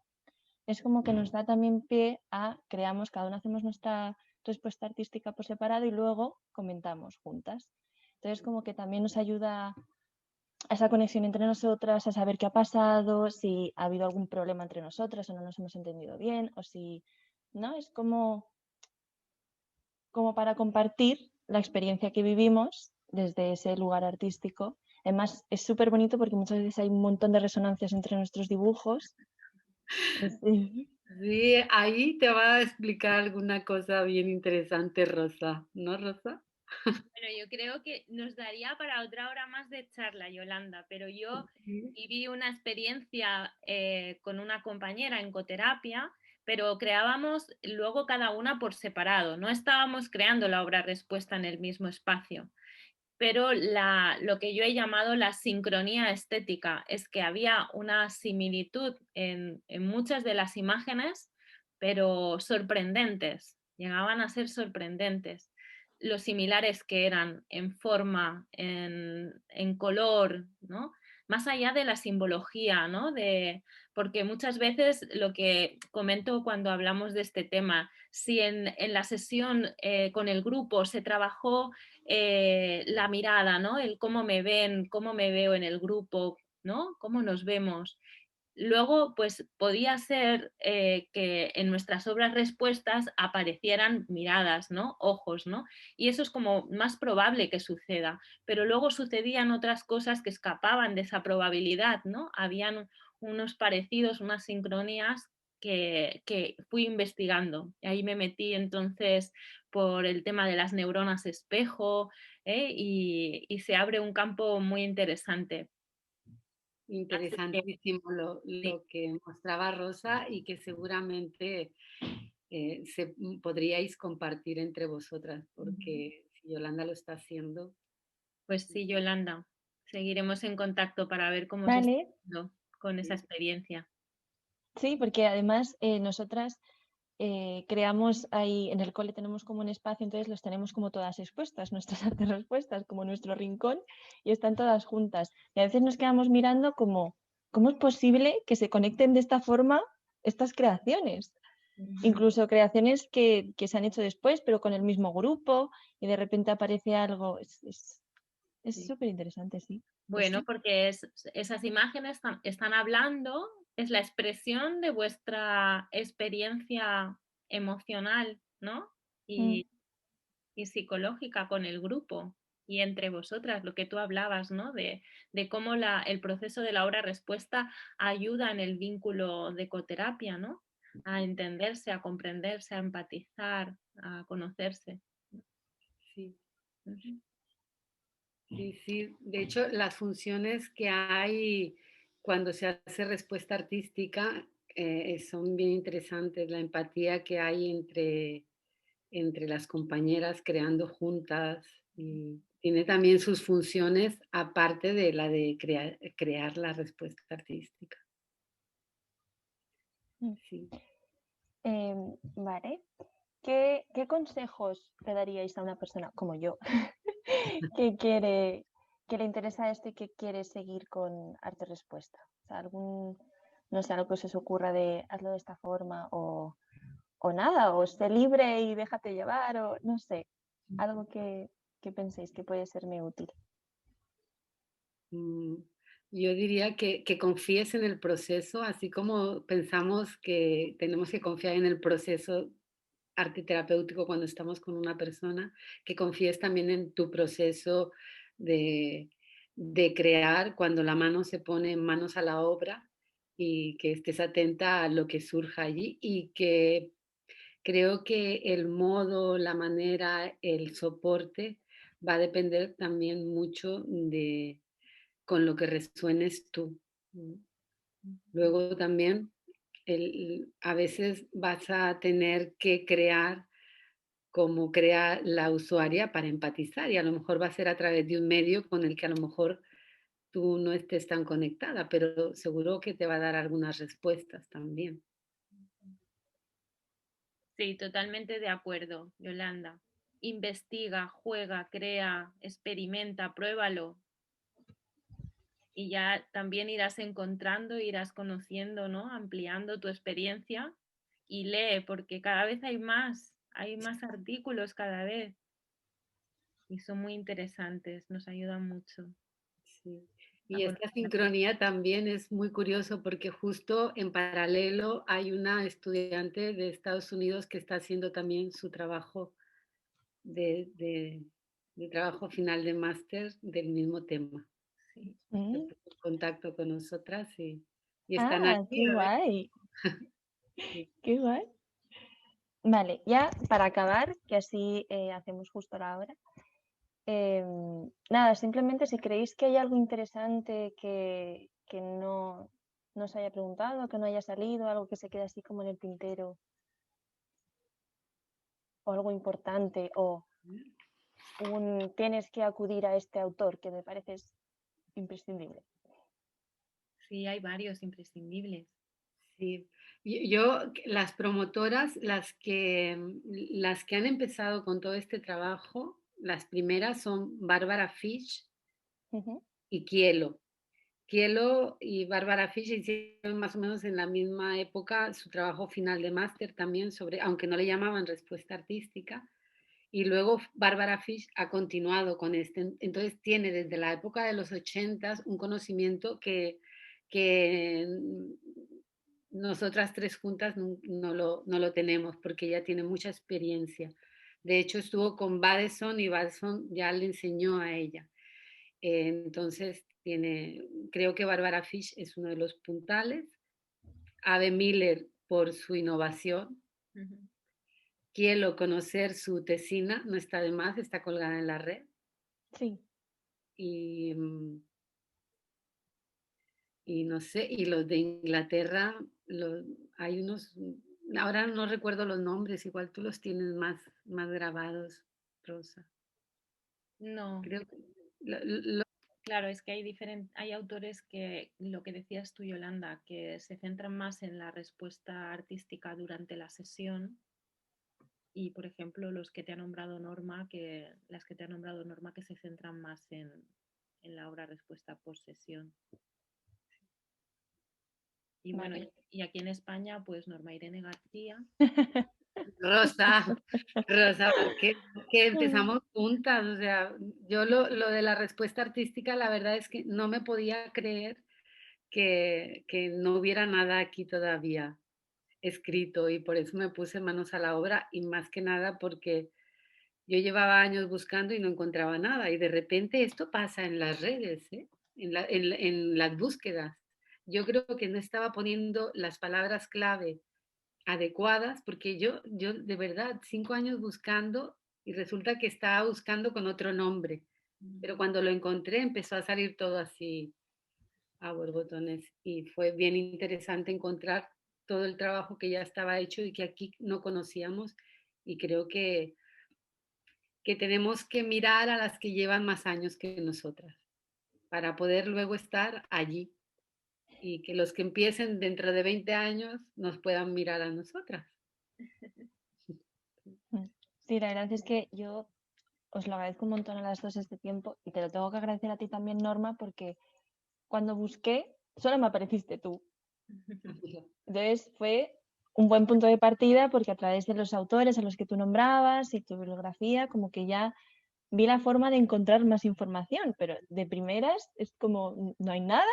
es como que nos da también pie a creamos, cada una hacemos nuestra respuesta artística por separado y luego comentamos juntas. Entonces como que también nos ayuda a esa conexión entre nosotras, a saber qué ha pasado, si ha habido algún problema entre nosotras o no nos hemos entendido bien, o si, ¿no? Es como para compartir la experiencia que vivimos desde ese lugar artístico. Además, es súper bonito porque muchas veces hay un montón de resonancias entre nuestros dibujos. Sí. Sí, ahí te va a explicar alguna cosa bien interesante, Rosa, ¿no, Rosa? Bueno, yo creo que nos daría para otra hora más de charla, Yolanda, pero yo viví una experiencia con una compañera en coterapia, pero creábamos luego cada una por separado, no estábamos creando la obra respuesta en el mismo espacio. Pero lo que yo he llamado la sincronía estética es que había una similitud en muchas de las imágenes, pero sorprendentes, llegaban a ser sorprendentes lo similares que eran en forma, en color, ¿no? Más allá de la simbología, ¿no? Porque muchas veces lo que comento cuando hablamos de este tema, si en la sesión con el grupo se trabajó la mirada, ¿no? El cómo me ven, cómo me veo en el grupo, ¿no? Cómo nos vemos. Luego, pues podía ser que en nuestras obras respuestas aparecieran miradas, ¿no? Ojos, ¿no? Y eso es como más probable que suceda. Pero luego sucedían otras cosas que escapaban de esa probabilidad, ¿no? Habían unos parecidos, unas sincronías que fui investigando. Y ahí me metí entonces por el tema de las neuronas espejo y se abre un campo muy interesante. Interesantísimo Sí. lo que mostraba Rosa y que seguramente podríais compartir entre vosotras, porque si Yolanda lo está haciendo. Pues sí, Yolanda, seguiremos en contacto para ver cómo se está Vale. haciendo con esa experiencia. Sí, porque además nosotras creamos ahí, en el cole tenemos como un espacio, entonces los tenemos como todas expuestas, nuestras artes respuestas, como nuestro rincón, y están todas juntas. Y a veces nos quedamos mirando como, ¿cómo es posible que se conecten de esta forma estas creaciones? Incluso creaciones que se han hecho después, pero con el mismo grupo, y de repente aparece algo. Es súper interesante, sí. Pues Bueno, sí. porque esas imágenes están hablando, es la expresión de vuestra experiencia emocional, ¿no? Y psicológica con el grupo. y entre vosotras, lo que tú hablabas, ¿no? De cómo el proceso de la obra-respuesta ayuda en el vínculo de ecoterapia, ¿no? A entenderse, a comprenderse, a empatizar, a conocerse. Sí. Ujú. Sí, sí. De hecho, las funciones que hay cuando se hace respuesta artística son bien interesantes. La empatía que hay entre las compañeras creando juntas y tiene también sus funciones aparte de la de crear la respuesta artística. Mm. Sí. Vale. ¿Qué consejos le daríais a una persona como yo que le interesa esto y que quiere seguir con arte respuesta? O sea, no sé, algo que se os ocurra de hazlo de esta forma o nada, o esté libre y déjate llevar, o no sé, algo que penséis que puede serme útil. Mm, Yo diría que confíes en el proceso, así como pensamos que tenemos que confiar en el proceso arte terapéutico cuando estamos con una persona, que confíes también en tu proceso de, de crear cuando la mano se pone en manos a la obra y que estés atenta a lo que surja allí y que creo que el modo, la manera, el soporte va a depender también mucho de con lo que resuenes tú. Luego también a veces vas a tener que crear como crea la usuaria para empatizar y a lo mejor va a ser a través de un medio con el que a lo mejor tú no estés tan conectada, pero seguro que te va a dar algunas respuestas también. Sí, totalmente de acuerdo, Yolanda. Investiga, juega, crea, experimenta, pruébalo. Y ya también irás encontrando, irás conociendo, ¿no? Ampliando tu experiencia y lee, porque cada vez hay más artículos cada vez y son muy interesantes, nos ayudan mucho. Sí. A Y esta conocer. sincronía también es muy curioso porque justo en paralelo hay una estudiante de Estados Unidos que está haciendo también su trabajo de trabajo final de máster del mismo tema. Sí. Se Mm. puso en contacto con nosotras y están Ah, aquí. qué A ver, guay, sí. qué guay. Vale, ya para acabar, que así hacemos justo la hora. Nada, simplemente si creéis que hay algo interesante que no se haya preguntado, que no haya salido, algo que se quede así como en el tintero, o algo importante, o tienes que acudir a este autor que me parece imprescindible. Sí, hay varios imprescindibles. Sí. Las promotoras, las que han empezado con todo este trabajo, las primeras son Bárbara Fish Ujú. y Kielo. Kielo y Bárbara Fish hicieron más o menos en la misma época su trabajo final de máster también sobre, aunque no le llamaban respuesta artística, y luego Bárbara Fish ha continuado con este. Entonces tiene desde la época de los 80 un conocimiento que nosotras tres juntas no lo tenemos porque ella tiene mucha experiencia. De hecho, estuvo con Badeson y Badeson ya le enseñó a ella. Entonces, creo que Bárbara Fish es uno de los puntales. Ave Miller por su innovación. Ujú. Quiero conocer su tesina, no está de más, está colgada en la red. Sí. Y, y no sé, y los de Inglaterra, hay unos, ahora no recuerdo los nombres, igual tú los tienes más grabados, Rosa. No, Creo que claro, es que hay autores que, lo que decías tú, Yolanda, que se centran más en la respuesta artística durante la sesión y, por ejemplo, las que te ha nombrado Norma, que se centran más en la obra respuesta por sesión. Y bueno, Vale. y aquí en España, pues Norma Irene García. Rosa, Rosa, que empezamos juntas, o sea, yo lo de la respuesta artística, la verdad es que no me podía creer que no hubiera nada aquí todavía escrito y por eso me puse manos a la obra y más que nada porque Yo llevaba años buscando y no encontraba nada y de repente esto pasa en las redes, ¿eh? En las búsquedas. Yo creo que no estaba poniendo las palabras clave adecuadas porque yo de verdad 5 años buscando y resulta que estaba buscando con otro nombre. Pero cuando lo encontré empezó a salir todo así a borbotones y fue bien interesante encontrar todo el trabajo que ya estaba hecho y que aquí no conocíamos y creo que tenemos que mirar a las que llevan más años que nosotras para poder luego estar allí y que los que empiecen dentro de 20 años nos puedan mirar a nosotras. Sí, la verdad es que yo os lo agradezco un montón a las dos este tiempo y te lo tengo que agradecer a ti también, Norma, porque cuando busqué solo me apareciste tú. Entonces fue un buen punto de partida porque a través de los autores a los que tú nombrabas y tu bibliografía, como que ya vi la forma de encontrar más información, pero de primeras es como no hay nada,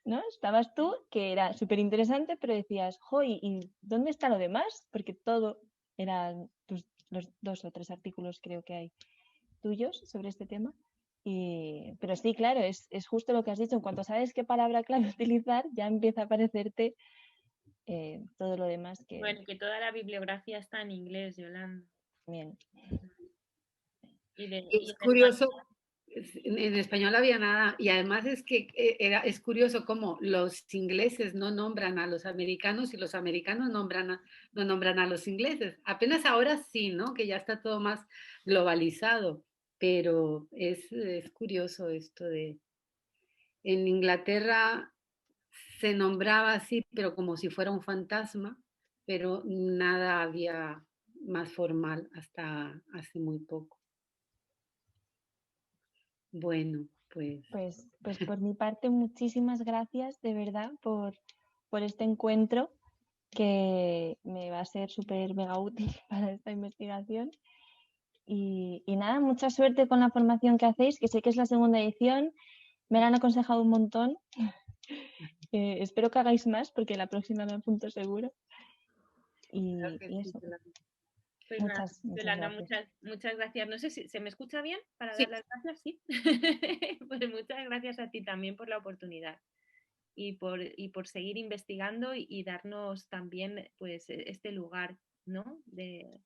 ¿no? Estabas tú, que era súper interesante, pero decías, ¡joy! ¿Y dónde está lo demás? Porque todo eran pues, los 2 o 3 artículos creo que hay tuyos sobre este tema. Pero sí, claro, es justo lo que has dicho. En cuanto sabes qué palabra clave utilizar, ya empieza a aparecerte todo lo demás que Bueno, que toda la bibliografía está en inglés, Yolanda. bien. Y Es en curioso, español. en español había nada y además es que es curioso cómo los ingleses no nombran a los americanos y los americanos no nombran a los ingleses. Apenas ahora sí, ¿no? Que ya está todo más globalizado, pero es curioso esto de... En Inglaterra se nombraba así, pero como si fuera un fantasma, pero nada había más formal hasta hace muy poco. Bueno, pues Pues por mi parte, muchísimas gracias de verdad por este encuentro que me va a ser súper mega útil para esta investigación. Y nada, mucha suerte con la formación que hacéis, que sé que es la segunda edición. Me la han aconsejado un montón. Espero que hagáis más porque la próxima me apunto seguro. claro que Y sí, eso, Pues nada, muchas Yolanda, gracias. muchas gracias. No sé si se me escucha bien para sí. dar las gracias, ¿sí? Pues muchas gracias a ti también por la oportunidad y por seguir investigando y darnos también pues este lugar, ¿no? De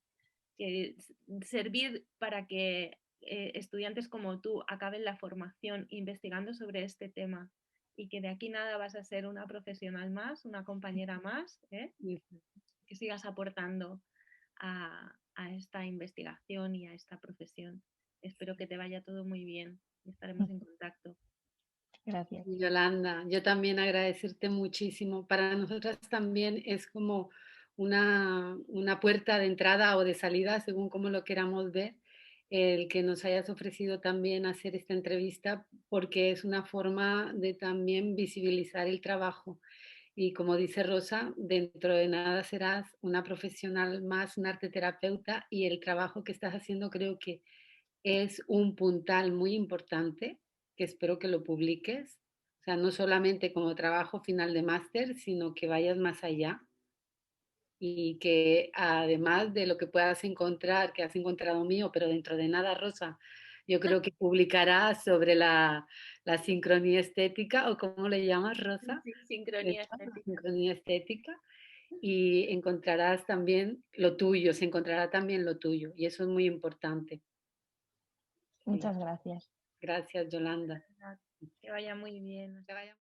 servir para que estudiantes como tú acaben la formación investigando sobre este tema y que de aquí nada vas a ser una profesional más, una compañera más, ¿eh? Que sigas aportando a esta investigación y a esta profesión. Espero que te vaya todo muy bien y estaremos en contacto. Gracias. Yolanda, yo también agradecerte muchísimo. Para nosotras también es como una puerta de entrada o de salida, según como lo queramos ver, el que nos hayas ofrecido también hacer esta entrevista, porque es una forma de también visibilizar el trabajo. Y como dice Rosa, dentro de nada serás una profesional más, una arteterapeuta, y el trabajo que estás haciendo creo que es un puntal muy importante, que espero que lo publiques. O sea, no solamente como trabajo final de máster, sino que vayas más allá y que además de lo que puedas encontrar, que has encontrado mío, pero dentro de nada, Rosa, yo creo que publicarás sobre la sincronía estética, o cómo le llamas, Rosa, Sí, sincronía esta, la estética. sincronía estética, y encontrarás también lo tuyo, se encontrará también lo tuyo, y eso es muy importante. Sí. Muchas gracias. Gracias, Yolanda. Que vaya muy bien. Que vaya